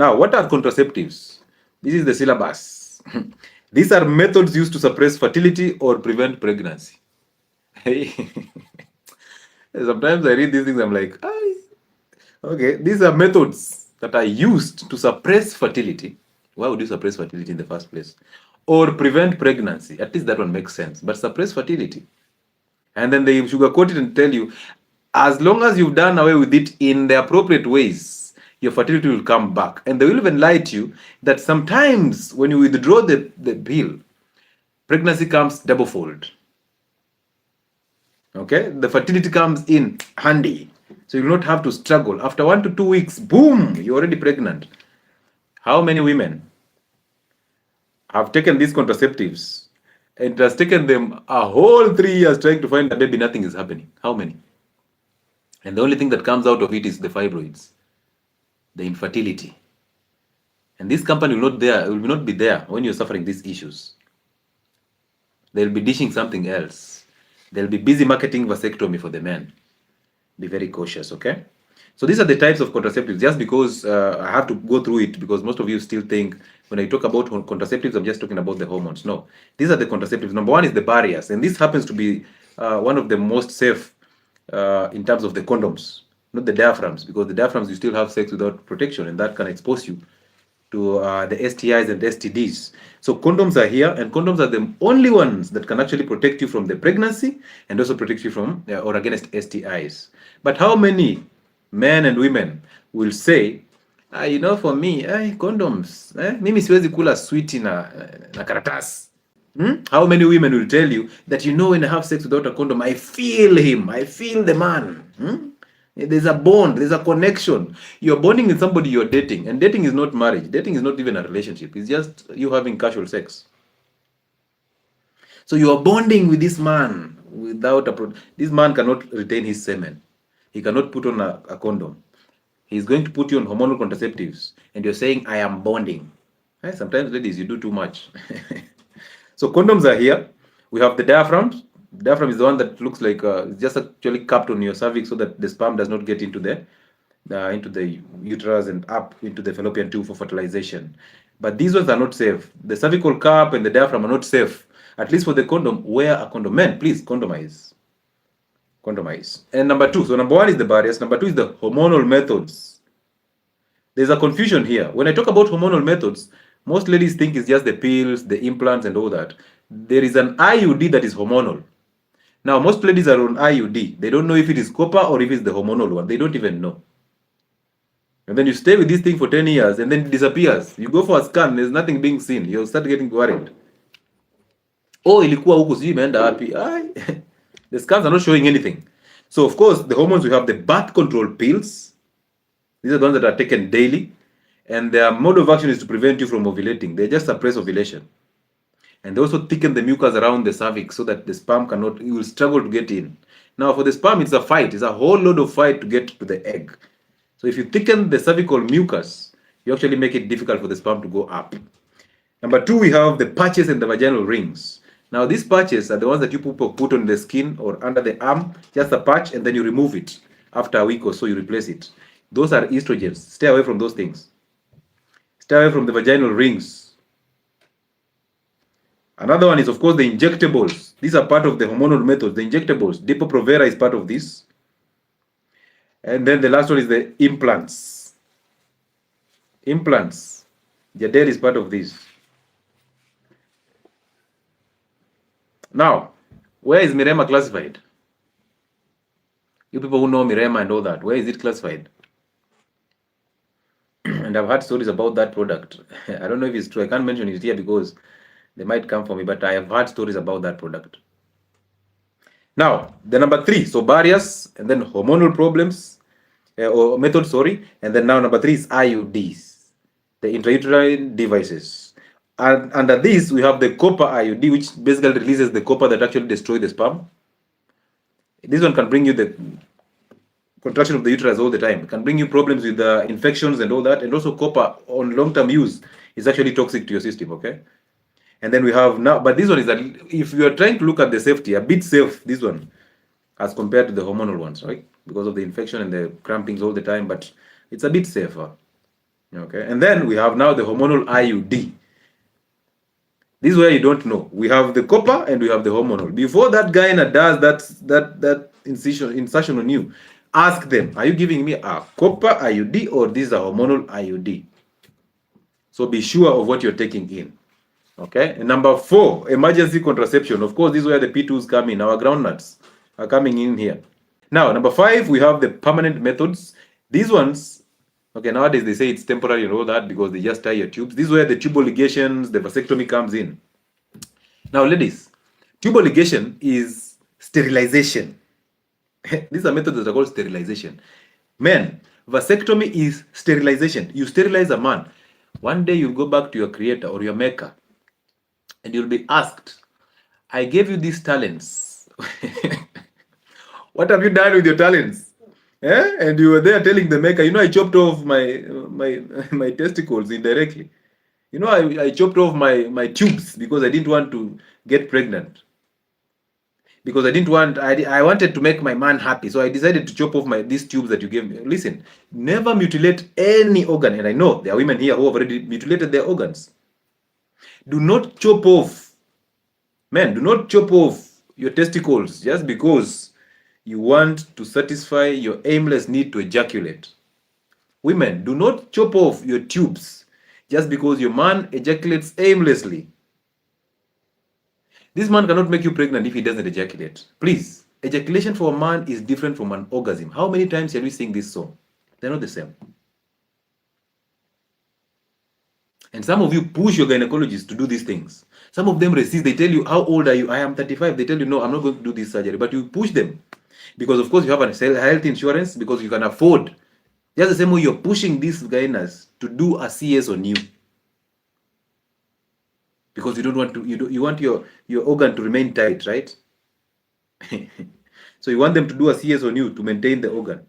Now, what are contraceptives? This is the syllabus. These are methods used to suppress fertility or prevent pregnancy. Hey, sometimes I read these things, I'm like, "Aye, okay, these are methods that are used to suppress fertility. Why would you suppress fertility in the first place? Or prevent pregnancy. At least that one makes sense. But suppress fertility. And then they sugarcoat it and tell you, as long as you've done away with it in the appropriate ways, your fertility will come back. And they will even lie to you that sometimes when you withdraw the pill, pregnancy comes double fold. Okay, the fertility comes in handy, so you will not have to struggle. After 1 to 2 weeks, boom, you're already pregnant. How many women have taken these contraceptives and it has taken them a whole 3 years trying to find a baby? Nothing is happening. How many? And the only thing that comes out of it is the fibroids, the infertility. And this company will not be there when you're suffering these issues. They'll be dishing something else. They'll be busy marketing vasectomy for the men. Be very cautious, okay? So these are the types of contraceptives, just because I have to go through it, because most of you still think when I talk about contraceptives, I'm just talking about the hormones. No, these are the contraceptives. Number one is the barriers, and this happens to be one of the most safe in terms of the condoms, not the diaphragms, because the diaphragms you still have sex without protection, and that can expose you to the STIs and STDs. So condoms are here, and condoms are the only ones that can actually protect you from the pregnancy and also protect you from or against STIs. But how many men and women will say, for me, condoms, mimi siwezi kula sweet na karatasi. How many women will tell you that, when I have sex without a condom, I feel him, I feel the man. There's a bond, there's a connection. You're bonding with somebody you're dating, and dating is not marriage. Dating is not even a relationship. It's just you having casual sex. So you are bonding with this man without this man cannot retain his semen. He cannot put on a condom. He's going to put you on hormonal contraceptives, and you're saying, I am bonding. Sometimes, ladies, you do too much. So condoms are here. We have the diaphragm. The diaphragm is the one that looks like it's just actually capped on your cervix so that the sperm does not get into the uterus and up into the fallopian tube for fertilization. But these ones are not safe. The cervical cap and the diaphragm are not safe. At least for the condom, wear a condom. Men, please condomize. Condomize. And number two, so number one is the barriers. Number two is the hormonal methods. There's a confusion here. When I talk about hormonal methods, most ladies think it's just the pills, the implants, and all that. There is an IUD that is hormonal. Now, most ladies are on IUD. They don't know if it is copper or if it's the hormonal one. They don't even know. And then you stay with this thing for 10 years and then it disappears. You go for a scan, there's nothing being seen. You'll start getting worried. Oh, ilikuwa huku sijui imeenda wapi. The scans are not showing anything. So, of course, the hormones, we have the birth control pills. These are the ones that are taken daily. And their mode of action is to prevent you from ovulating. They just suppress ovulation. And they also thicken the mucus around the cervix so that the sperm you will struggle to get in. Now, for the sperm, it's a fight. It's a whole load of fight to get to the egg. So if you thicken the cervical mucus, you actually make it difficult for the sperm to go up. Number two, we have the patches and the vaginal rings. Now, these patches are the ones that you put on the skin or under the arm, just a patch, and then you remove it. After a week or so, you replace it. Those are estrogens. Stay away from those things. Stay away from the vaginal rings. Another one is, of course, the injectables. These are part of the hormonal methods. The injectables. Depo-Provera is part of this. And then the last one is the implants. Implants. Jadel is part of this. Now, where is Mirema classified? You people who know Mirema and all that, where is it classified? And I've heard stories about that product. I don't know if it's true. I can't mention it here because they might come for me, but I have heard stories about that product. Now, the number three, so barriers, and then hormonal problems, or method, sorry. And then now number three is IUDs, the intrauterine devices. And under this, we have the copper IUD, which basically releases the copper that actually destroys the sperm. This one can bring you the contraction of the uterus all the time. It can bring you problems with the infections and all that. And also copper on long-term use is actually toxic to your system, okay? And then we have now, but this one is that if you are trying to look at the safety, a bit safe, this one, as compared to the hormonal ones, right? Because of the infection and the crampings all the time, but it's a bit safer. Okay, and then we have now the hormonal IUD. This is where you don't know. We have the copper and we have the hormonal. Before that guy does that insertion on you, ask them, are you giving me a copper IUD or this is a hormonal IUD? So be sure of what you're taking in. Okay. And number 4, emergency contraception. Of course, this is where the P2s come in. Our groundnuts are coming in here. Now, number 5, we have the permanent methods. These ones, okay, nowadays they say it's temporary and all that because they just tie your tubes. This is where the tubal ligations, the vasectomy comes in. Now, ladies, tubal ligation is sterilization. These are methods that are called sterilization. Men, vasectomy is sterilization. You sterilize a man. One day you'll go back to your creator or your maker and you'll be asked, I gave you these talents. What have you done with your talents? And you were there telling the maker, I chopped off my testicles indirectly. I chopped off my tubes because I didn't want to get pregnant. Because I wanted to make my man happy. So I decided to chop off these tubes that you gave me. Listen, never mutilate any organ. And I know there are women here who have already mutilated their organs. Do not chop off, men, do not chop off your testicles just because you want to satisfy your aimless need to ejaculate. Women, do not chop off your tubes just because your man ejaculates aimlessly. This man cannot make you pregnant if he doesn't ejaculate. Please, ejaculation for a man is different from an orgasm. How many times shall we sing this song? They're not the same. And some of you push your gynecologists to do these things. Some of them resist. They tell you, how old are you? I am 35. They tell you, no, I'm not going to do this surgery. But you push them. Because, of course, you have a health insurance because you can afford. Just the same way you're pushing these gynas to do a CS on you. Because you don't want to, you want your organ to remain tight, right? So you want them to do a CS on you to maintain the organ.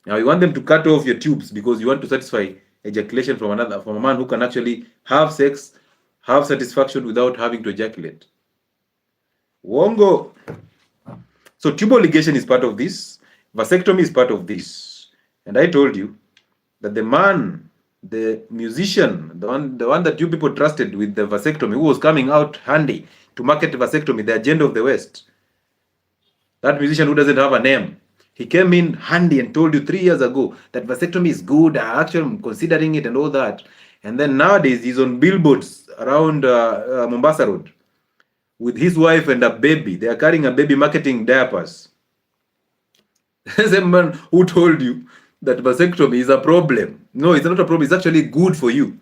Now you want them to cut off your tubes because you want to satisfy ejaculation from a man who can actually have sex, have satisfaction without having to ejaculate. Wongo. So tubal ligation is part of this. Vasectomy is part of this. And I told you that the man, the musician, the one that you people trusted with the vasectomy, who was coming out handy to market vasectomy, the agenda of the West, that musician who doesn't have a name, he came in handy and told you 3 years ago that vasectomy is good, I actually am considering it and all that. And then nowadays he's on billboards around Mombasa Road with his wife and a baby. They are carrying a baby marketing diapers. The same man who told you that vasectomy is a problem. No, it's not a problem. It's actually good for you.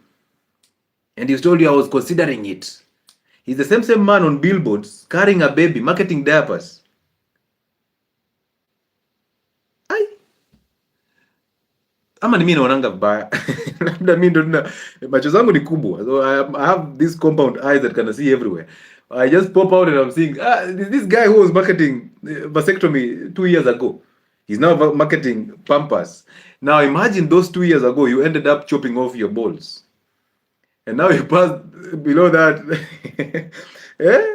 And he told you I was considering it. He's the same man on billboards carrying a baby marketing diapers. Ama ni mimi naonanga vibaya. Labda mimi ndo macho zangu ni kubwa. So I have this compound eyes that can see everywhere. I just pop out and I'm seeing, this guy who was marketing vasectomy 2 years ago, he's now marketing Pampers. Now imagine those 2 years ago, you ended up chopping off your balls. And now you pass below that.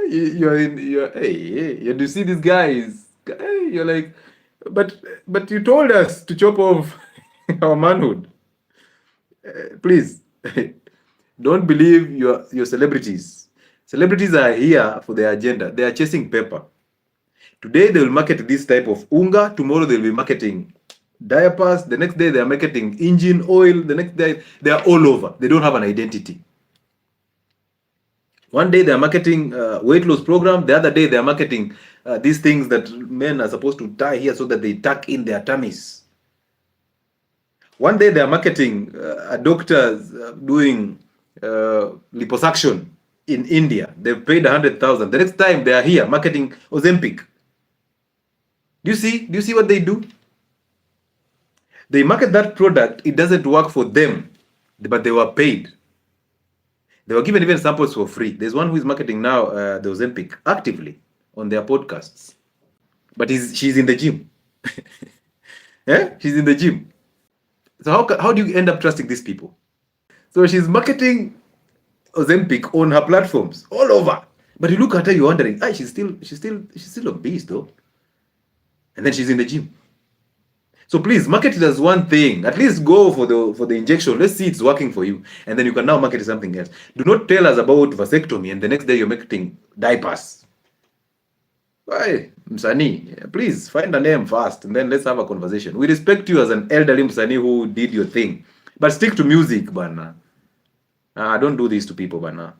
You see this guy is, you're like, but you told us to chop off our manhood. Please, don't believe your celebrities. Celebrities are here for their agenda. They are chasing paper. Today they will market this type of unga. Tomorrow they'll be marketing diapers. The next day they are marketing engine oil. The next day they are all over. They don't have an identity. One day they are marketing weight loss program. The other day they are marketing these things that men are supposed to tie here so that they tuck in their tummies. One day they are marketing doctors doing liposuction in India. They've paid 100,000. The next time they are here marketing Ozempic. Do you see what they do? They market that product. It doesn't work for them, but they were paid. They were given even samples for free. There's one who is marketing now the Ozempic actively on their podcasts, but she's in the gym. She's in the gym. So how do you end up trusting these people? So she's marketing Ozempic on her platforms all over, but you look at her, you're wondering, she's still obese though, and then she's in the gym. So please market it as one thing. At least go for the injection. Let's see it's working for you, and then you can now market something else. Do not tell us about vasectomy and the next day you're making diapers. Why, Msani? Please find a name first, and then let's have a conversation. We respect you as an elderly Msani who did your thing, but stick to music, bana. Don't do this to people, bana.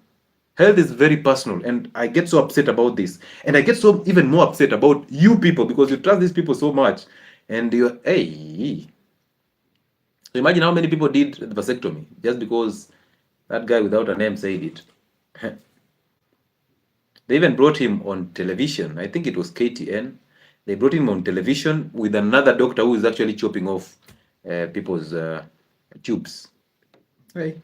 Health is very personal, and I get so upset about this, and I get so even more upset about you people because you trust these people so much, and you're hey. So imagine how many people did the vasectomy just because that guy without a name said it. They even brought him on television. I think it was KTN. They brought him on television with another doctor who is actually chopping off people's tubes. Hey.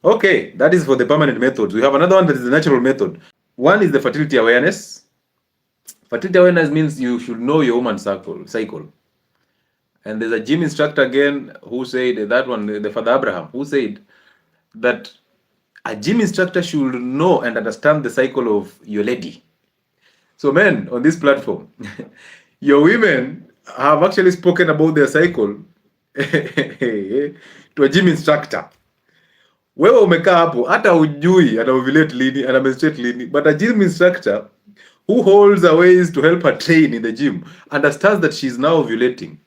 Okay, that is for the permanent methods. We have another one that is the natural method. One is the fertility awareness. Fertility awareness means you should know your woman's cycle. And there's a gym instructor again who said, that one, the Father Abraham, who said that a gym instructor should know and understand the cycle of your lady. So men on this platform, your women have actually spoken about their cycle to a gym instructor. Wewe umekaa hapo hata hujui ana ovulate lini, ana menstruate lini, but a gym instructor who holds her ways to help her train in the gym understands that she's now ovulating.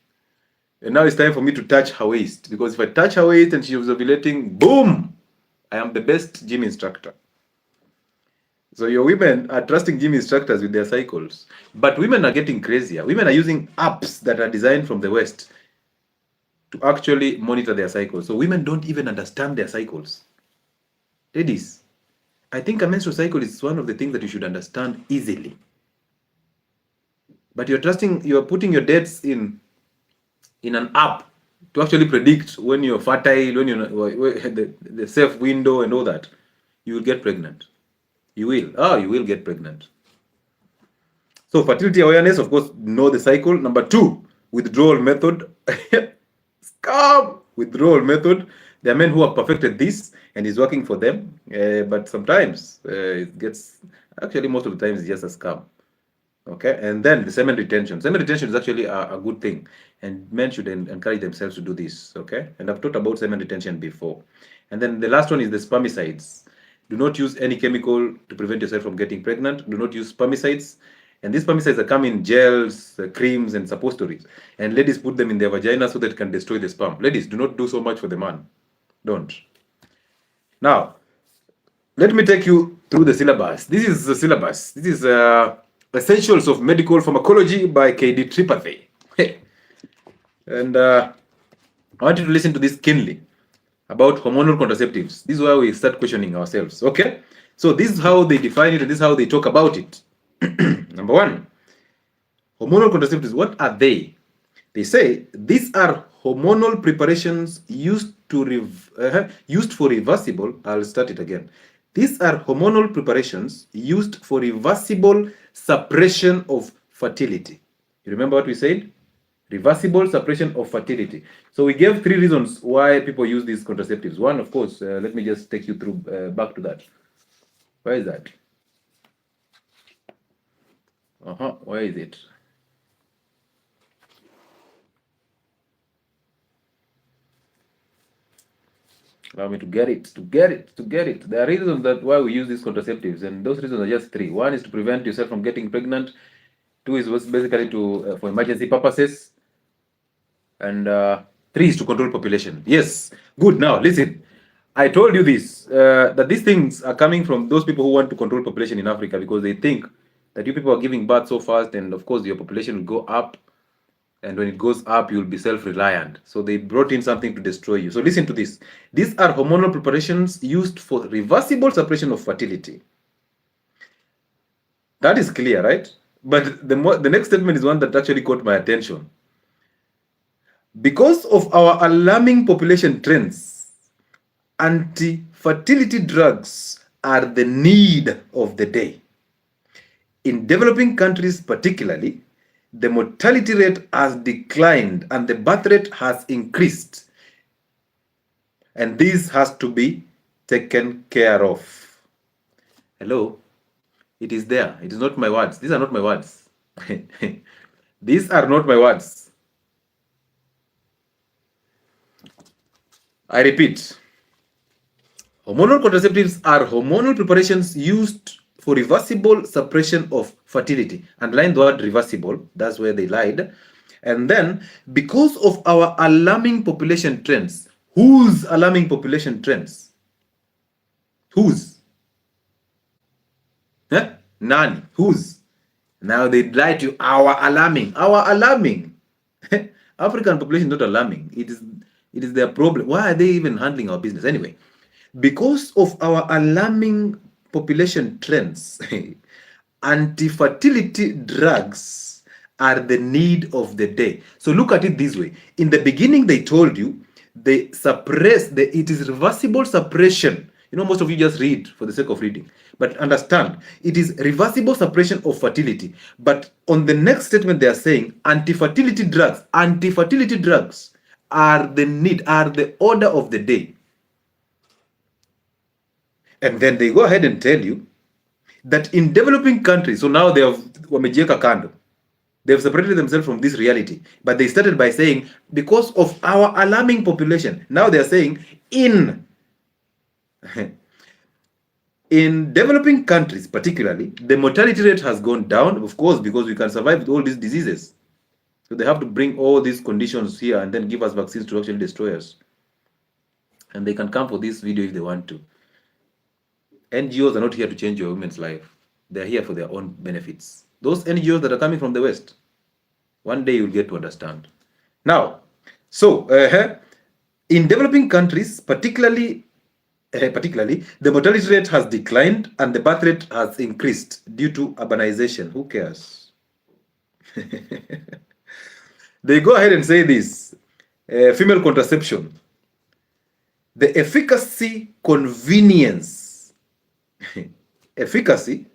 And now it's time for me to touch her waist, because if I touch her waist and she was ovulating, boom, I am the best gym instructor. So your women are trusting gym instructors with their cycles, but women are getting crazier. Women are using apps that are designed from the West to actually monitor their cycles. So women don't even understand their cycles. Ladies, I think a menstrual cycle is one of the things that you should understand easily. But you're putting your dates in an app to actually predict when you're fertile, when you're the safe window and all that. You will get pregnant. You will get pregnant. So fertility awareness, of course, know the cycle. Number 2, withdrawal method. Scam! Withdrawal method. There are men who have perfected this and is working for them, but sometimes it gets, actually most of the times it's just a scam. Okay, and then the semen retention. Semen retention is actually a good thing, and men should encourage themselves to do this. Okay, and I've talked about semen retention before. And then the last one is the spermicides. Do not use any chemical to prevent yourself from getting pregnant. Do not use spermicides. And these spermicides come in gels, creams, and suppositories. And ladies put them in their vagina so that it can destroy the sperm. Ladies, do not do so much for the man. Don't. Now, let me take you through the syllabus. This is the syllabus. This is Essentials of Medical Pharmacology by K.D. Tripathi. And I want you to listen to this keenly about hormonal contraceptives. This is where we start questioning ourselves. Okay? So this is how they define it, and this is how they talk about it. Number 1, hormonal contraceptives. What are they? They say these are hormonal preparations used for reversible. I'll start it again. These are hormonal preparations used for reversible suppression of fertility. You remember what we said? Reversible suppression of fertility. So we gave 3 reasons why people use these contraceptives. One, of course, let me just take you through back to that. Where is that? Where is it? Allow me to get it. There are reasons that why we use these contraceptives, and those reasons are just 3. 1 is to prevent yourself from getting pregnant. 2 is basically for emergency purposes, and 3 is to control population. Yes, good. Now listen, I told you this that these things are coming from those people who want to control population in Africa, because they think that you people are giving birth so fast, and of course your population will go up, and when it goes up, you'll be self-reliant. So they brought in something to destroy you. So listen to this. These are hormonal preparations used for reversible suppression of fertility. That is clear, right? But the next statement is one that actually caught my attention. Because of our alarming population trends, anti-fertility drugs are the need of the day. In developing countries particularly, the mortality rate has declined and the birth rate has increased. And this has to be taken care of. Hello? It is there. It is not my words. These are not my words. These are not my words. I repeat, hormonal contraceptives are hormonal preparations used for reversible suppression of fertility. Underline the word reversible, that's where they lied. And then, because of our alarming population trends, whose alarming population trends? Whose? Huh? None. Whose? Now they lie to our alarming. Our alarming. African population not alarming. It is their problem. Why are they even handling our business? Anyway, because of our alarming population trends, anti-fertility drugs are the need of the day. So look at it this way. In the beginning, they told you they suppress it is reversible suppression. You know, most of you just read for the sake of reading. But understand, it is reversible suppression of fertility. But on the next statement, they are saying anti-fertility drugs are the need, are the order of the day. And then they go ahead and tell you that in developing countries, so now they have wamejieka kando, they've separated themselves from this reality. But they started by saying, because of our alarming population, now they're saying in developing countries particularly, the mortality rate has gone down, of course, because we can survive with all these diseases. So they have to bring all these conditions here and then give us vaccines to actually destroy us. And they can come for this video if they want to. NGOs are not here to change your women's life. They're here for their own benefits. Those NGOs that are coming from the West, one day you'll get to understand. Now, so in developing countries, particularly, the mortality rate has declined and the birth rate has increased due to urbanization. Who cares? They go ahead and say this, female contraception. The efficacy, convenience, efficacy,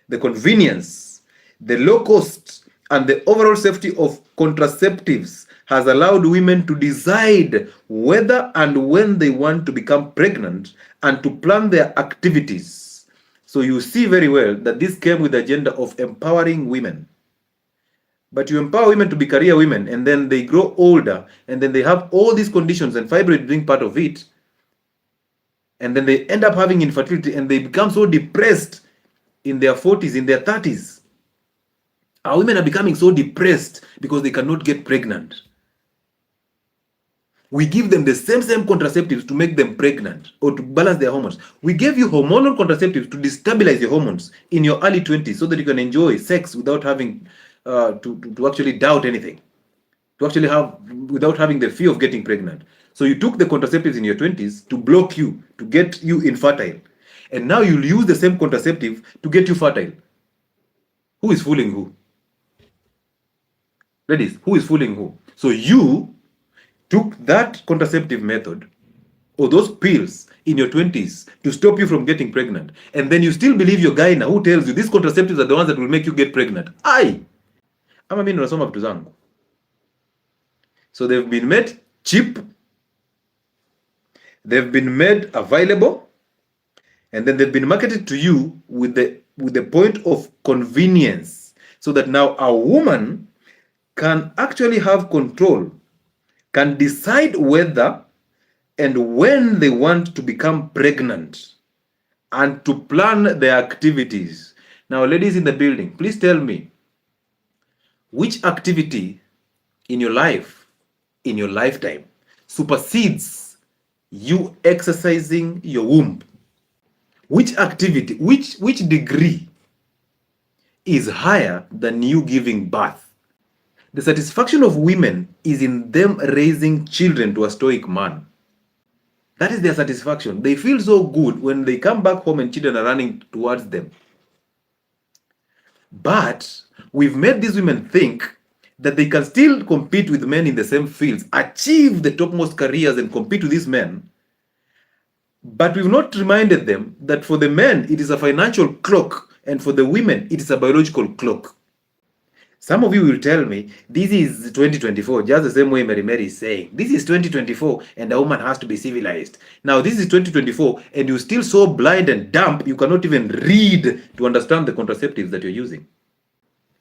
the convenience, the low cost, and the overall safety of contraceptives has allowed women to decide whether and when they want to become pregnant and to plan their activities. So you see very well that this came with the agenda of empowering women. But you empower women to be career women, and then they grow older, and then they have all these conditions, and fibroid being part of it, and then they end up having infertility, and they become so depressed in their 40s, in their 30s. Our women are becoming so depressed because they cannot get pregnant. We give them the same contraceptives to make them pregnant or to balance their hormones. We gave you hormonal contraceptives to destabilize your hormones in your early 20s so that you can enjoy sex without having to actually doubt anything, to actually have, without having the fear of getting pregnant. So you took the contraceptives in your 20s to block you, to get you infertile. And now you'll use the same contraceptive to get you fertile. Who is fooling who? Ladies, who is fooling who? So you took that contraceptive method or those pills in your 20s to stop you from getting pregnant. And then you still believe your guy now who tells you these contraceptives are the ones that will make you get pregnant. Ama mimi nasoma vitu zangu. So they've been made cheap, they've been made available, and then they've been marketed to you with the point of convenience, so that now a woman can actually have control, can decide whether and when they want to become pregnant and to plan their activities. Now, ladies in the building, please tell me, which activity in your life, in your lifetime, supersedes you exercising your womb? Which activity, which degree is higher than you giving birth? The satisfaction of women is in them raising children to a stoic man. That is their satisfaction. They feel so good when they come back home and children are running towards them. But we've made these women think that they can still compete with men in the same fields, achieve the topmost careers and compete with these men. But we've not reminded them that for the men, it is a financial clock, and for the women, it is a biological clock. Some of you will tell me, this is 2024, just the same way Mary is saying. This is 2024, and a woman has to be civilized. Now, this is 2024, and you're still so blind and dumb, you cannot even read to understand the contraceptives that you're using.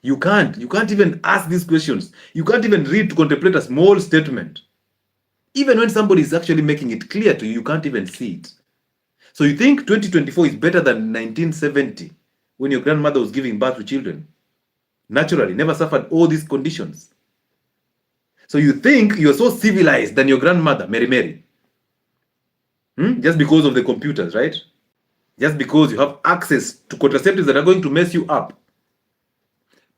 You can't even ask these questions. You can't even read to contemplate a small statement. Even when somebody is actually making it clear to you, you can't even see it. So you think 2024 is better than 1970 when your grandmother was giving birth to children? Naturally, never suffered all these conditions. So you think you're so civilized than your grandmother, Mary? Just because of the computers, right? Just because you have access to contraceptives that are going to mess you up.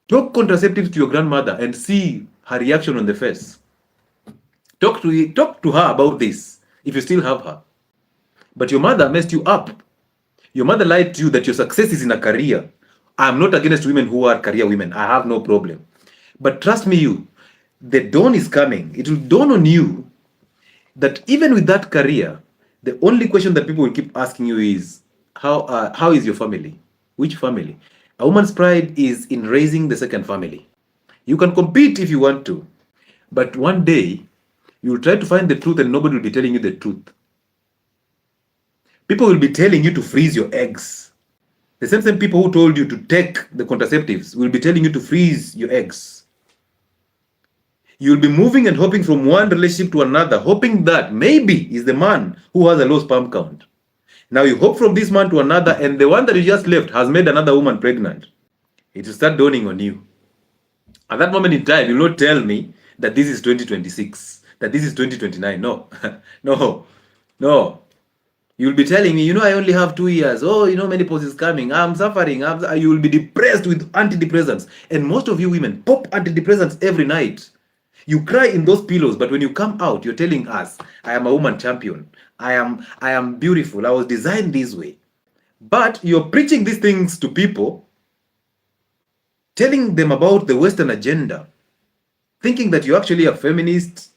Talk contraceptives to your grandmother and see her reaction on the face. Talk to her about this if you still have her. But your mother messed you up. Your mother lied to you that your success is in a career. I'm not against women who are career women. I have no problem. But trust me, the dawn is coming. It will dawn on you that even with that career, the only question that people will keep asking you is, how is your family? Which family? A woman's pride is in raising the second family. You can compete if you want to, but one day you will try to find the truth and nobody will be telling you the truth. People will be telling you to freeze your eggs. The same people who told you to take the contraceptives will be telling you to freeze your eggs. You'll be moving and hopping from one relationship to another, hoping that maybe is the man who has a low sperm count. Now you hop from this man to another, and the one that you just left has made another woman pregnant. It will start dawning on you. At that moment in time, you'll not tell me that this is 2026, that this is 2029. No, no. You'll be telling me, I only have 2 years. Oh, menopause is coming. I'm suffering. You will be depressed with antidepressants. And most of you women pop antidepressants every night. You cry in those pillows, but when you come out, you're telling us, I am a woman champion. I am beautiful. I was designed this way. But you're preaching these things to people, telling them about the Western agenda, thinking that you're actually a feminist.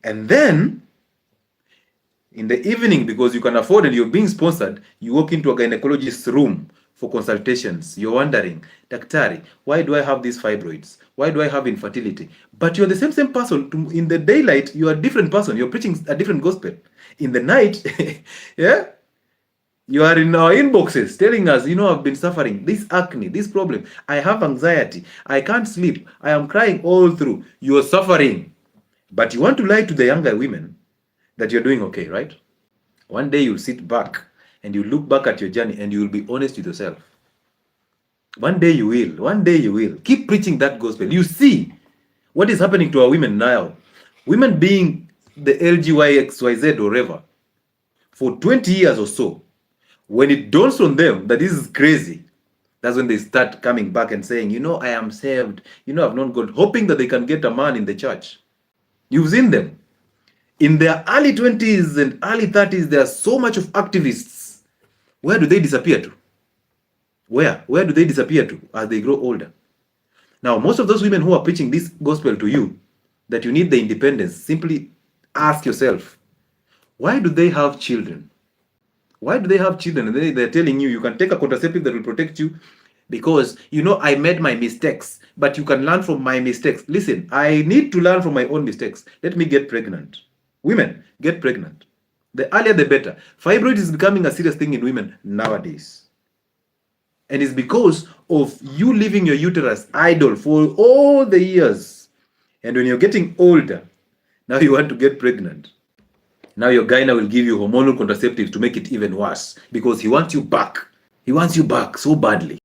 And then in the evening, because you can afford and you're being sponsored, you walk into a gynecologist's room for consultations. You're wondering, Daktari, why do I have these fibroids? Why do I have infertility? But you're the same person. In the daylight, you're a different person. You're preaching a different gospel. In the night, yeah, you are in our inboxes telling us, I've been suffering this acne, this problem. I have anxiety. I can't sleep. I am crying all through. You are suffering. But you want to lie to the younger women that you're doing okay, right? One day you'll sit back and you look back at your journey and you will be honest with yourself. One day you will. One day you will. Keep preaching that gospel. You see what is happening to our women now. Women being the LGYXYZ or whatever for 20 years or so. When it dawns on them that this is crazy, that's when they start coming back and saying, I am saved. I've known God, hoping that they can get a man in the church. You've seen them. In their early 20s and early 30s, there are so much of activists. Where do they disappear to? Where do they disappear to as they grow older? Now, most of those women who are preaching this gospel to you, that you need the independence, simply ask yourself, why do they have children? Why do they have children? And they're telling you can take a contraceptive that will protect you because, I made my mistakes, but you can learn from my mistakes. Listen, I need to learn from my own mistakes. Let me get pregnant. Women, get pregnant. The earlier, the better. Fibroid is becoming a serious thing in women nowadays. And it's because of you leaving your uterus idle for all the years. And when you're getting older, now you want to get pregnant. Now your gyna will give you hormonal contraceptives to make it even worse because he wants you back. He wants you back so badly.